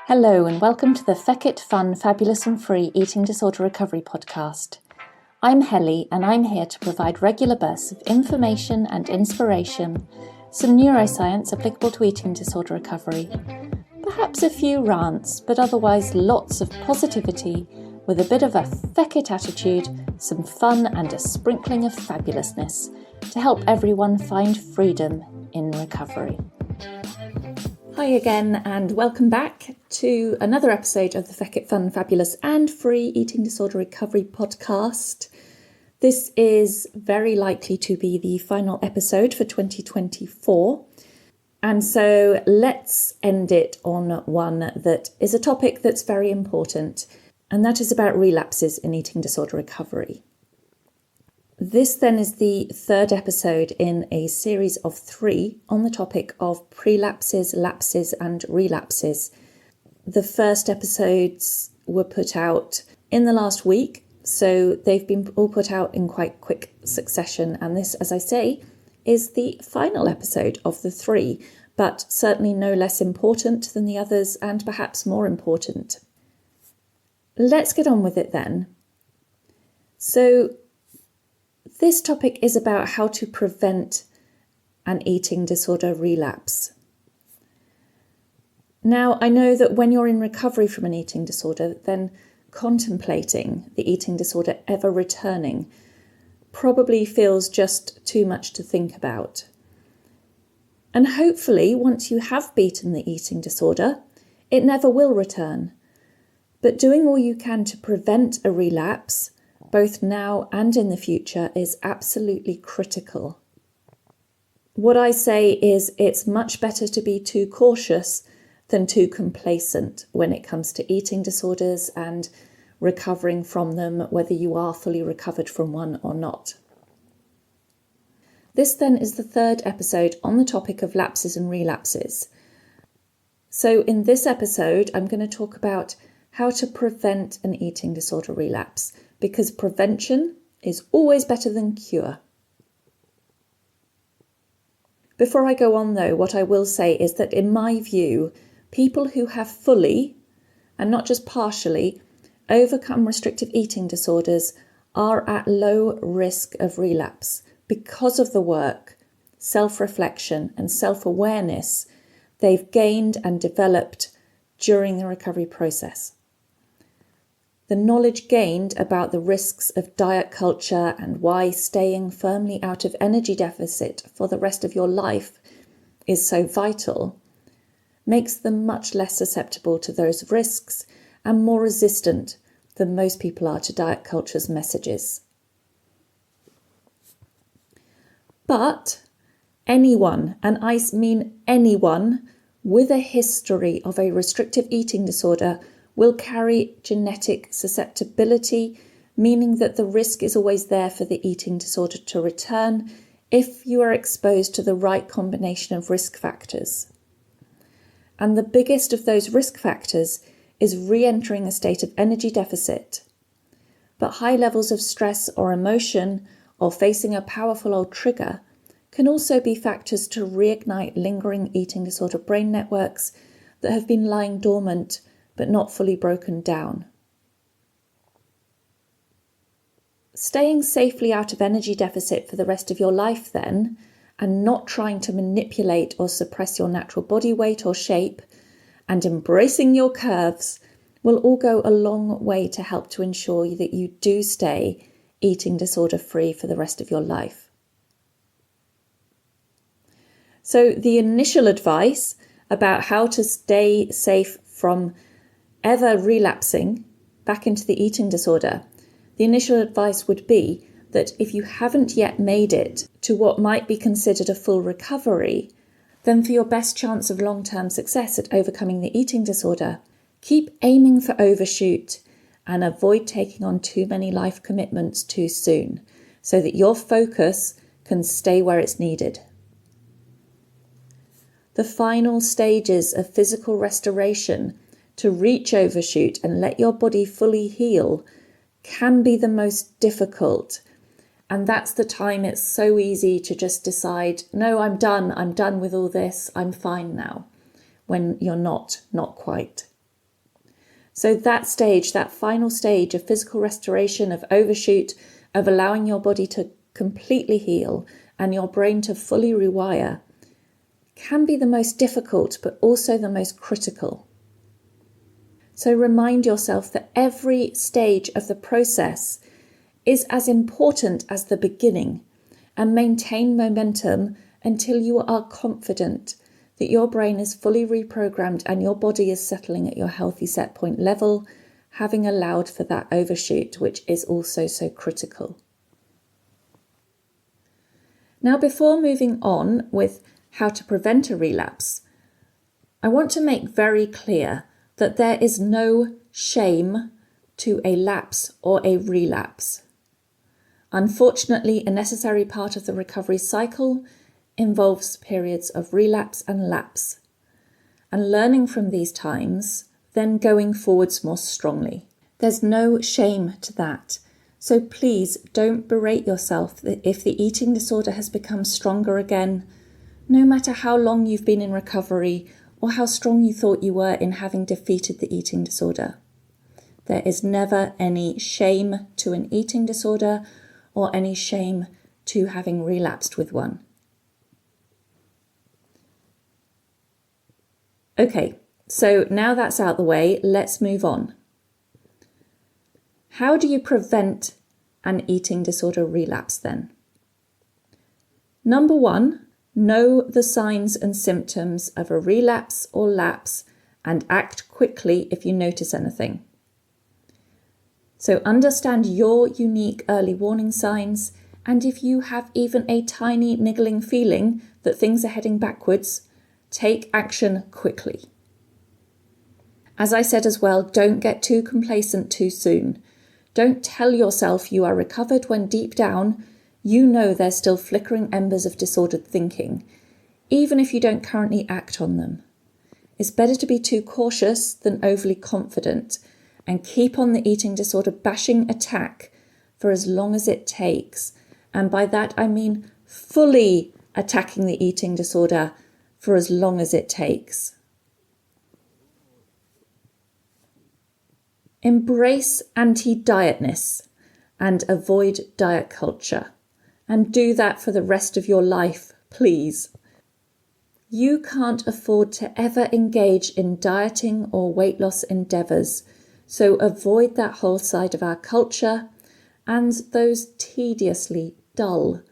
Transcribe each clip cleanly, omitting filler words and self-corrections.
Hello and welcome to the Feck It Fun, Fabulous and Free Eating Disorder Recovery podcast. I'm Helly and I'm here to provide regular bursts of information and inspiration, some neuroscience applicable to eating disorder recovery, perhaps a few rants, but otherwise lots of positivity with a bit of a feck it attitude, some fun and a sprinkling of fabulousness to help everyone find freedom in recovery. Hi again and welcome back to another episode of the Feck It Fun, Fabulous and Free Eating Disorder Recovery podcast. This is very likely to be the final episode for 2024. And so let's end it on one that is a topic that's very important, and that is about relapses in eating disorder recovery. This then is the third episode in a series of 3 on the topic of prelapses, lapses and relapses. The first episodes were put out in the last week, so they've been all put out in quite quick succession. And this, as I say, is the final episode of the 3, but certainly no less important than the others and perhaps more important. Let's get on with it then. So, this topic is about how to prevent an eating disorder relapse. Now, I know that when you're in recovery from an eating disorder, then contemplating the eating disorder ever returning probably feels just too much to think about. And hopefully, once you have beaten the eating disorder, it never will return. But doing all you can to prevent a relapse both now and in the future, is absolutely critical. What I say is it's much better to be too cautious than too complacent when it comes to eating disorders and recovering from them, whether you are fully recovered from one or not. This then is the third episode on the topic of lapses and relapses. So in this episode, I'm going to talk about how to prevent an eating disorder relapse, because prevention is always better than cure. Before I go on though, what I will say is that in my view, people who have fully, and not just partially, overcome restrictive eating disorders are at low risk of relapse because of the work, self-reflection and self-awareness they've gained and developed during the recovery process. The knowledge gained about the risks of diet culture and why staying firmly out of energy deficit for the rest of your life is so vital makes them much less susceptible to those risks and more resistant than most people are to diet culture's messages. But anyone, and I mean anyone, with a history of a restrictive eating disorder will carry genetic susceptibility, meaning that the risk is always there for the eating disorder to return if you are exposed to the right combination of risk factors. And the biggest of those risk factors is re-entering a state of energy deficit. But high levels of stress or emotion, or facing a powerful old trigger, can also be factors to reignite lingering eating disorder brain networks that have been lying dormant but not fully broken down. Staying safely out of energy deficit for the rest of your life then, and not trying to manipulate or suppress your natural body weight or shape, and embracing your curves, will all go a long way to help to ensure that you do stay eating disorder free for the rest of your life. So the initial advice about how to stay safe from ever relapsing back into the eating disorder, the initial advice would be that if you haven't yet made it to what might be considered a full recovery, then for your best chance of long-term success at overcoming the eating disorder, keep aiming for overshoot and avoid taking on too many life commitments too soon, so that your focus can stay where it's needed. The final stages of physical restoration to reach overshoot and let your body fully heal can be the most difficult. And that's the time it's so easy to just decide, no, I'm done with all this, I'm fine now, when you're not quite. So that stage, that final stage of physical restoration, of overshoot, of allowing your body to completely heal and your brain to fully rewire, can be the most difficult, but also the most critical. So remind yourself that every stage of the process is as important as the beginning, and maintain momentum until you are confident that your brain is fully reprogrammed and your body is settling at your healthy set point level, having allowed for that overshoot, which is also so critical. Now, before moving on with how to prevent a relapse, I want to make very clear that there is no shame to a lapse or a relapse. Unfortunately, a necessary part of the recovery cycle involves periods of relapse and lapse, and learning from these times, then going forwards more strongly. There's no shame to that. So please don't berate yourself if the eating disorder has become stronger again, no matter how long you've been in recovery or how strong you thought you were in having defeated the eating disorder. There is never any shame to an eating disorder or any shame to having relapsed with one. Okay, so now that's out the way, let's move on. How do you prevent an eating disorder relapse then? Number 1, know the signs and symptoms of a relapse or lapse and act quickly if you notice anything. So understand your unique early warning signs, and if you have even a tiny niggling feeling that things are heading backwards, take action quickly. As I said as well, don't get too complacent too soon. Don't tell yourself you are recovered when deep down you know there's still flickering embers of disordered thinking, even if you don't currently act on them. It's better to be too cautious than overly confident, and keep on the eating disorder bashing attack for as long as it takes. And by that I mean fully attacking the eating disorder for as long as it takes. Embrace anti-dietness and avoid diet culture. And do that for the rest of your life, please. You can't afford to ever engage in dieting or weight loss endeavours, so avoid that whole side of our culture and those tediously dull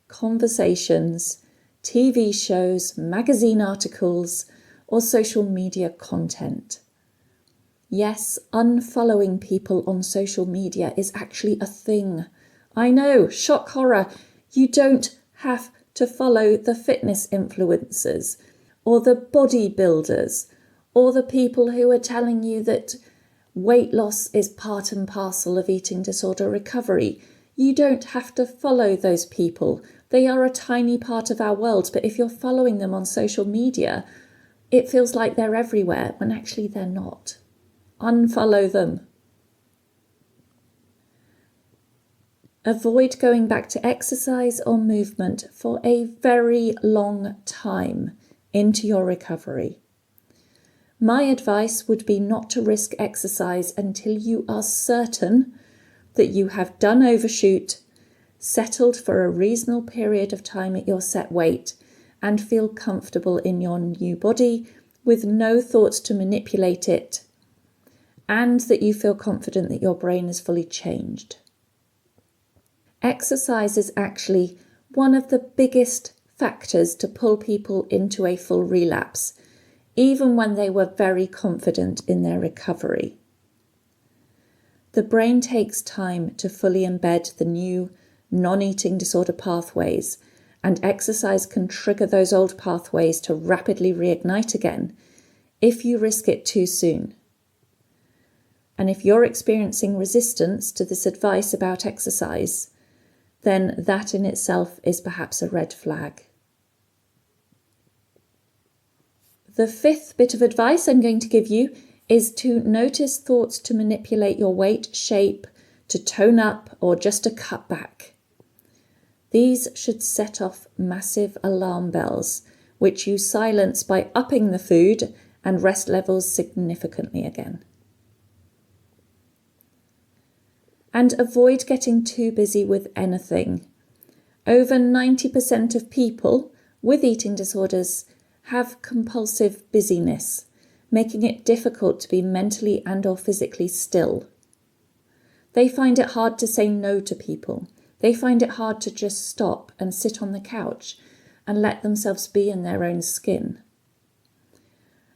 conversations, TV shows, magazine articles, or social media content. Yes, unfollowing people on social media is actually a thing. I know, shock horror. You don't have to follow the fitness influencers or the bodybuilders or the people who are telling you that weight loss is part and parcel of eating disorder recovery. You don't have to follow those people. They are a tiny part of our world, but if you're following them on social media, it feels like they're everywhere when actually they're not. Unfollow them. Avoid going back to exercise or movement for a very long time into your recovery. My advice would be not to risk exercise until you are certain that you have done overshoot, settled for a reasonable period of time at your set weight, and feel comfortable in your new body with no thoughts to manipulate it, and that you feel confident that your brain is fully changed. Exercise is actually one of the biggest factors to pull people into a full relapse, even when they were very confident in their recovery. The brain takes time to fully embed the new non-eating disorder pathways, and exercise can trigger those old pathways to rapidly reignite again if you risk it too soon. And if you're experiencing resistance to this advice about exercise, then that in itself is perhaps a red flag. The fifth bit of advice I'm going to give you is to notice thoughts to manipulate your weight, shape, to tone up, or just to cut back. These should set off massive alarm bells, which you silence by upping the food and rest levels significantly again. And avoid getting too busy with anything. Over 90% of people with eating disorders have compulsive busyness, making it difficult to be mentally and or physically still. They find it hard to say no to people. They find it hard to just stop and sit on the couch and let themselves be in their own skin.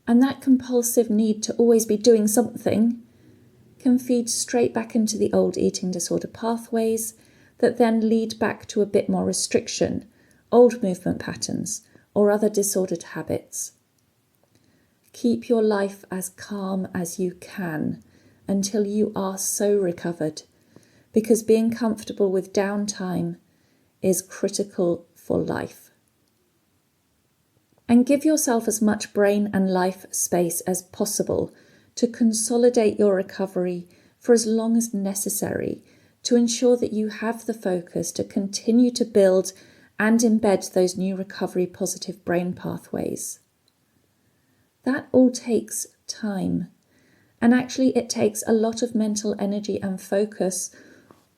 And that compulsive need to always be doing something can feed straight back into the old eating disorder pathways that then lead back to a bit more restriction, old movement patterns, or other disordered habits. Keep your life as calm as you can until you are so recovered, because being comfortable with downtime is critical for life. And give yourself as much brain and life space as possible to consolidate your recovery for as long as necessary to ensure that you have the focus to continue to build and embed those new recovery positive brain pathways. That all takes time, and actually it takes a lot of mental energy and focus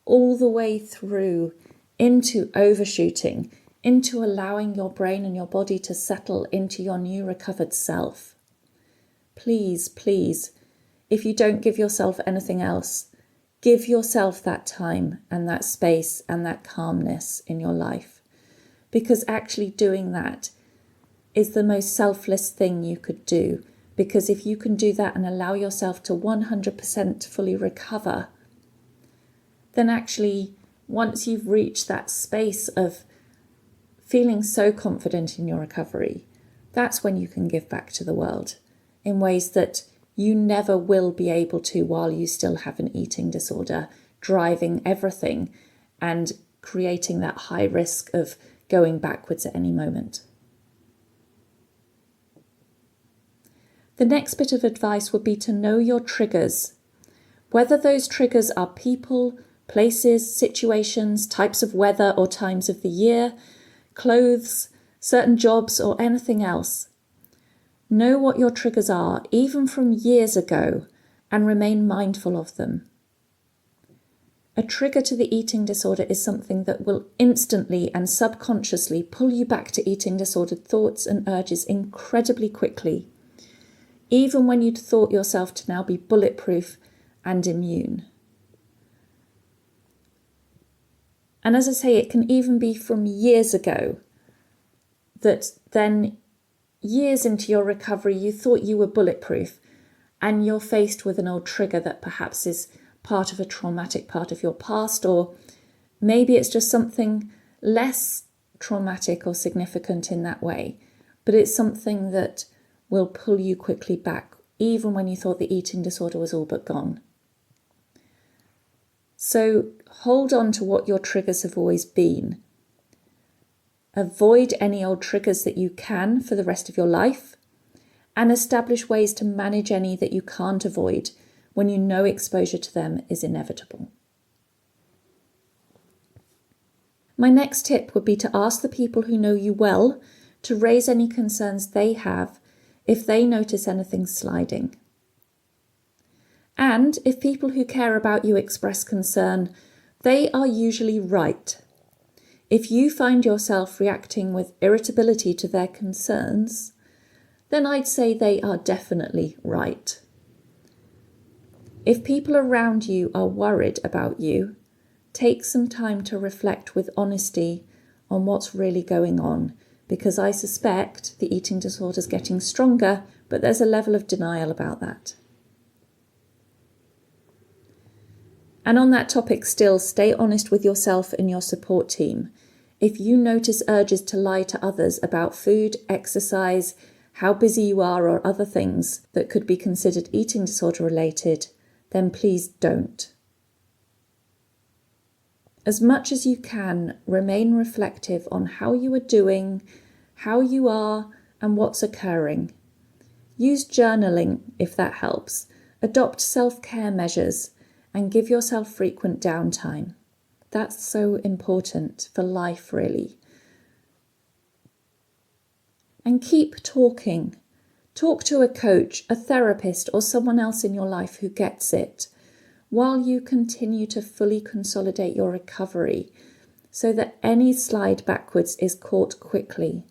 all the way through into overshooting, into allowing your brain and your body to settle into your new recovered self. Please, please, if you don't give yourself anything else, give yourself that time and that space and that calmness in your life. Because actually doing that is the most selfless thing you could do. Because if you can do that and allow yourself to 100% fully recover, then actually once you've reached that space of feeling so confident in your recovery, that's when you can give back to the world in ways that you never will be able to while you still have an eating disorder, driving everything and creating that high risk of going backwards at any moment. The next bit of advice would be to know your triggers, whether those triggers are people, places, situations, types of weather or times of the year, clothes, certain jobs or anything else. Know what your triggers are, even from years ago, and remain mindful of them. A trigger to the eating disorder is something that will instantly and subconsciously pull you back to eating disordered thoughts and urges incredibly quickly, even when you'd thought yourself to now be bulletproof and immune. And as I say, it can even be from years ago that then years into your recovery, you thought you were bulletproof and you're faced with an old trigger that perhaps is part of a traumatic part of your past, or maybe it's just something less traumatic or significant in that way, but it's something that will pull you quickly back, even when you thought the eating disorder was all but gone. So hold on to what your triggers have always been. Avoid any old triggers that you can for the rest of your life, and establish ways to manage any that you can't avoid when you know exposure to them is inevitable. My next tip would be to ask the people who know you well to raise any concerns they have if they notice anything sliding. And if people who care about you express concern, they are usually right. If you find yourself reacting with irritability to their concerns, then I'd say they are definitely right. If people around you are worried about you, take some time to reflect with honesty on what's really going on, because I suspect the eating disorder is getting stronger, but there's a level of denial about that. And on that topic still, stay honest with yourself and your support team. If you notice urges to lie to others about food, exercise, how busy you are, or other things that could be considered eating disorder related, then please don't. As much as you can, remain reflective on how you are doing, how you are, and what's occurring. Use journaling if that helps. Adopt self-care measures and give yourself frequent downtime. That's so important for life, really. And keep talking. Talk to a coach, a therapist, or someone else in your life who gets it. while you continue to fully consolidate your recovery so that any slide backwards is caught quickly.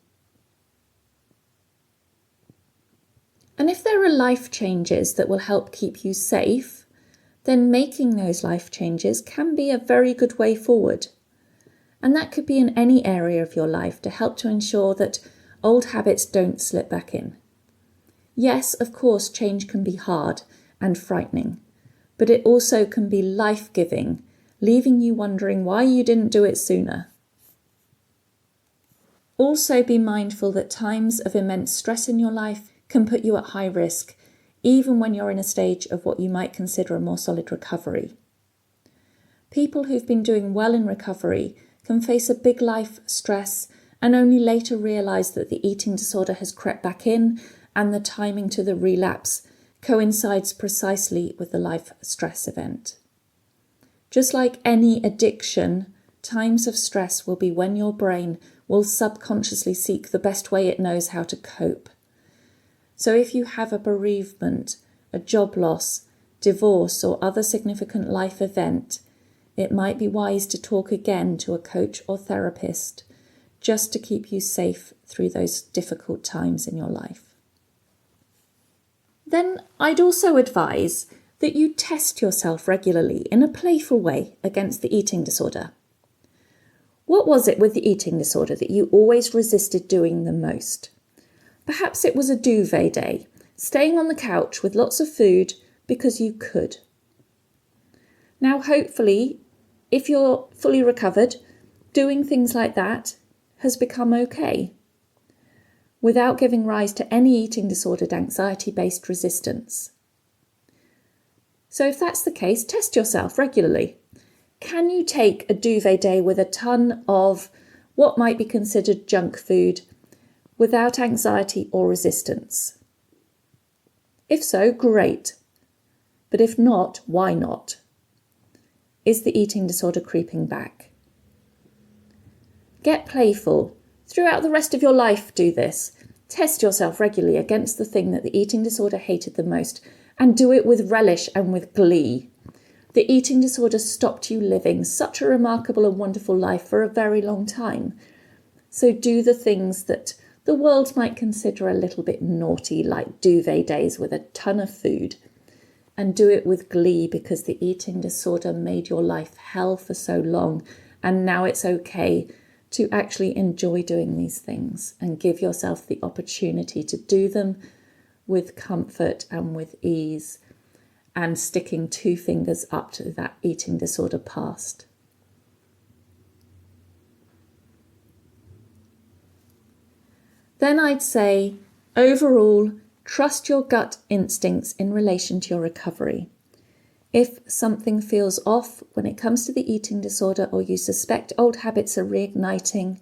And if there are life changes that will help keep you safe, then making those life changes can be a very good way forward. And that could be in any area of your life to help to ensure that old habits don't slip back in. Yes, of course, change can be hard and frightening, but it also can be life-giving, leaving you wondering why you didn't do it sooner. Also be mindful that times of immense stress in your life can put you at high risk, even when you're in a stage of what you might consider a more solid recovery. People who've been doing well in recovery can face a big life stress and only later realise that the eating disorder has crept back in and the timing to the relapse coincides precisely with the life stress event. Just like any addiction, times of stress will be when your brain will subconsciously seek the best way it knows how to cope. So if you have a bereavement, a job loss, divorce, or other significant life event, it might be wise to talk again to a coach or therapist just to keep you safe through those difficult times in your life. Then I'd also advise that you test yourself regularly in a playful way against the eating disorder. What was it with the eating disorder that you always resisted doing the most? Perhaps it was a duvet day, staying on the couch with lots of food because you could. Now, hopefully, if you're fully recovered, doing things like that has become okay, without giving rise to any eating disordered anxiety-based resistance. So if that's the case, test yourself regularly. Can you take a duvet day with a ton of what might be considered junk food without anxiety or resistance? If so, great. But if not, why not? Is the eating disorder creeping back? Get playful. Throughout the rest of your life, do this. Test yourself regularly against the thing that the eating disorder hated the most, and do it with relish and with glee. The eating disorder stopped you living such a remarkable and wonderful life for a very long time. So do the things that the world might consider a little bit naughty, like duvet days with a ton of food, and do it with glee because the eating disorder made your life hell for so long, and now it's okay to actually enjoy doing these things and give yourself the opportunity to do them with comfort and with ease, and sticking 2 fingers up to that eating disorder past. Then I'd say, overall, trust your gut instincts in relation to your recovery. If something feels off when it comes to the eating disorder, or you suspect old habits are reigniting,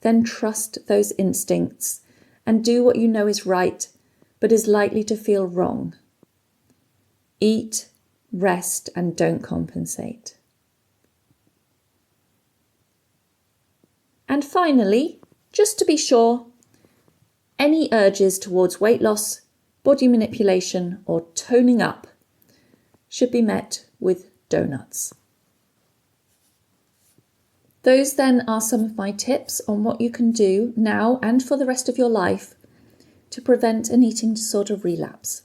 then trust those instincts and do what you know is right, but is likely to feel wrong. Eat, rest, and don't compensate. And finally, just to be sure, any urges towards weight loss, body manipulation, or toning up should be met with donuts. Those then are some of my tips on what you can do now and for the rest of your life to prevent an eating disorder relapse.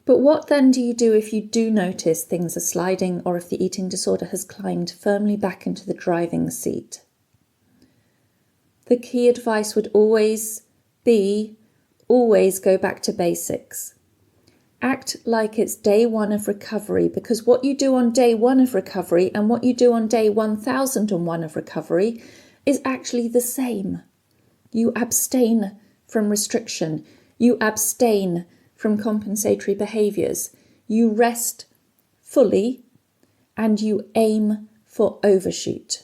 But what then do you do if you do notice things are sliding, or if the eating disorder has climbed firmly back into the driving seat? The key advice would always be, always go back to basics. Act like it's day 1 of recovery, because what you do on day 1 of recovery and what you do on day 1001 of recovery is actually the same. You abstain from restriction. You abstain from compensatory behaviours. You rest fully and you aim for overshoot.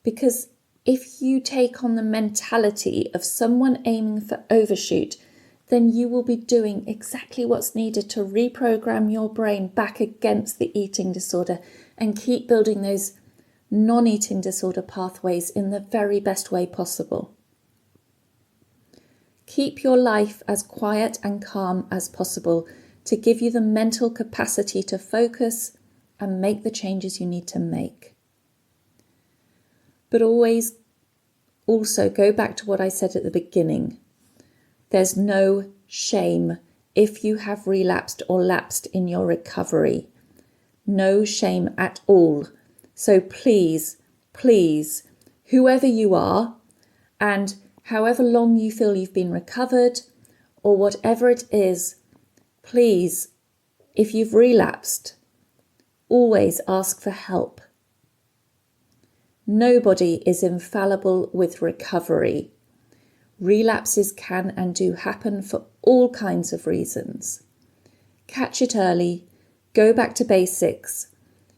Because if you take on the mentality of someone aiming for overshoot, then you will be doing exactly what's needed to reprogram your brain back against the eating disorder and keep building those non-eating disorder pathways in the very best way possible. Keep your life as quiet and calm as possible to give you the mental capacity to focus and make the changes you need to make. But always also go back to what I said at the beginning. There's no shame if you have relapsed or lapsed in your recovery. No shame at all. So please, whoever you are, and however long you feel you've been recovered, or whatever it is, please, if you've relapsed, always ask for help. Nobody is infallible with recovery. Relapses can and do happen for all kinds of reasons. Catch it early, go back to basics,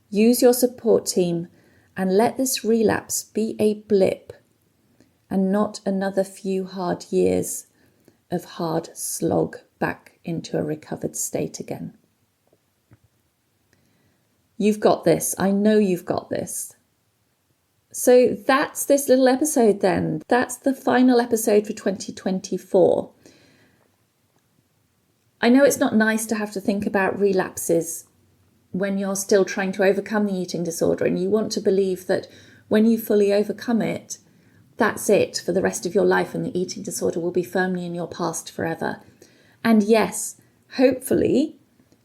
use your support team, and let this relapse be a blip and not another few hard years of hard slog back into a recovered state again. You've got this. I know you've got this. So that's this little episode then. That's the final episode for 2024. I know it's not nice to have to think about relapses when you're still trying to overcome the eating disorder, and you want to believe that when you fully overcome it, that's it for the rest of your life and the eating disorder will be firmly in your past forever. And yes, hopefully,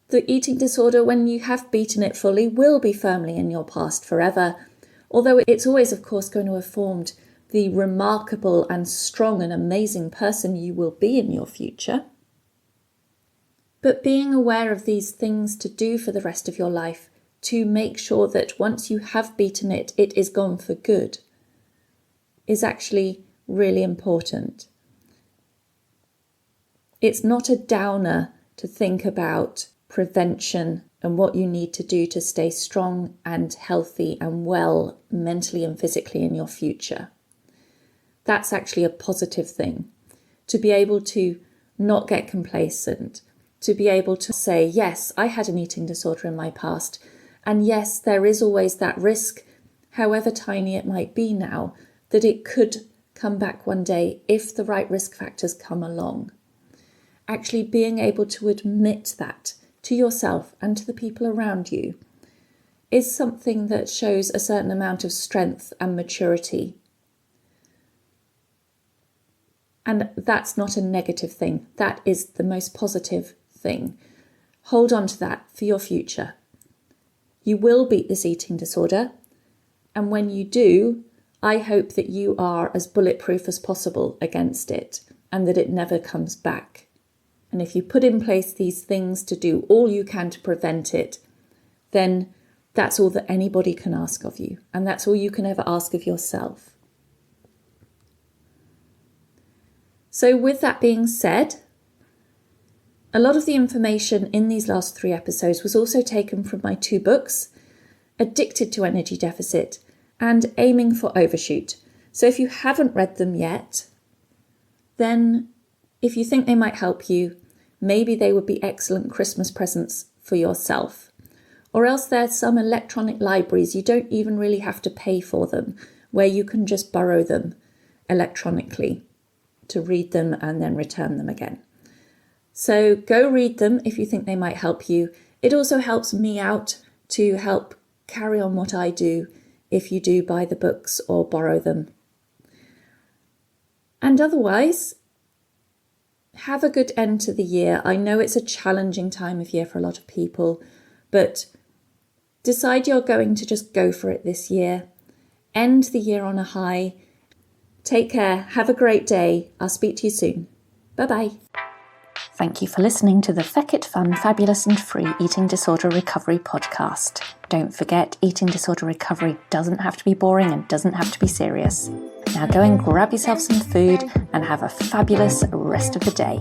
the eating disorder, when you have beaten it fully, will be firmly in your past forever. Although it's always, of course, going to have formed the remarkable and strong and amazing person you will be in your future. But being aware of these things to do for the rest of your life, to make sure that once you have beaten it, it is gone for good, is actually really important. It's not a downer to think about prevention and what you need to do to stay strong and healthy and well mentally and physically in your future. That's actually a positive thing. To be able to not get complacent, to be able to say, yes, I had an eating disorder in my past, and yes, there is always that risk, however tiny it might be now, that it could come back one day if the right risk factors come along. Actually being able to admit that to yourself and to the people around you is something that shows a certain amount of strength and maturity. And that's not a negative thing. That is the most positive thing. Hold on to that for your future. You will beat this eating disorder. And when you do, I hope that you are as bulletproof as possible against it and that it never comes back. And if you put in place these things to do all you can to prevent it, then that's all that anybody can ask of you. And that's all you can ever ask of yourself. So with that being said, a lot of the information in these last 3 episodes was also taken from my 2 books, Addicted to Energy Deficit and Aiming for Overshoot. So if you haven't read them yet, then if you think they might help you, maybe they would be excellent Christmas presents for yourself. Or else there's some electronic libraries, you don't even really have to pay for them, where you can just borrow them electronically to read them and then return them again. So go read them if you think they might help you. It also helps me out to help carry on what I do if you do buy the books or borrow them. And otherwise, have a good end to the year. I know it's a challenging time of year for a lot of people, but decide you're going to just go for it this year. End the year on a high. Take care. Have a great day. I'll speak to you soon. Bye-bye. Thank you for listening to the Feck It Fun, Fabulous and Free Eating Disorder Recovery podcast. Don't forget, eating disorder recovery doesn't have to be boring and doesn't have to be serious. Now go and grab yourself some food and have a fabulous rest of the day.